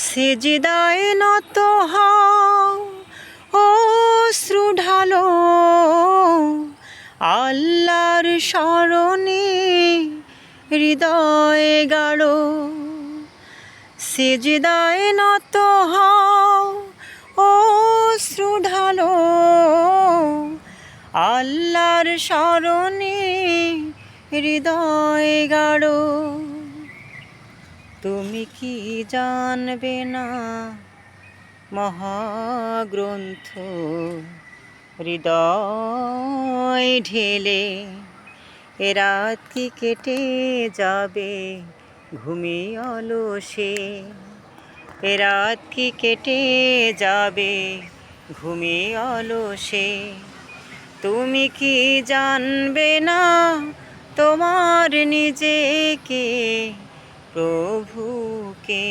সেজদায় নত হও অশ্রু ঢালো আল্লাহর স্মরণে হৃদয় গাড়ো। সেজদায় নত হও অশ্রু ঢালো আল্লাহর স্মরণে হৃদয় গাড়ো। তুমি কি জানবে না মহাগ্রন্থ হৃদয় ঢেলে এ রাত কি কেটে যাবে ঘুমিয়ে অলসে। এ রাত কি কেটে যাবে ঘুমিয়ে অলসে। তুমি কি জানবে না তোমার নিজেকে প্রভুকে।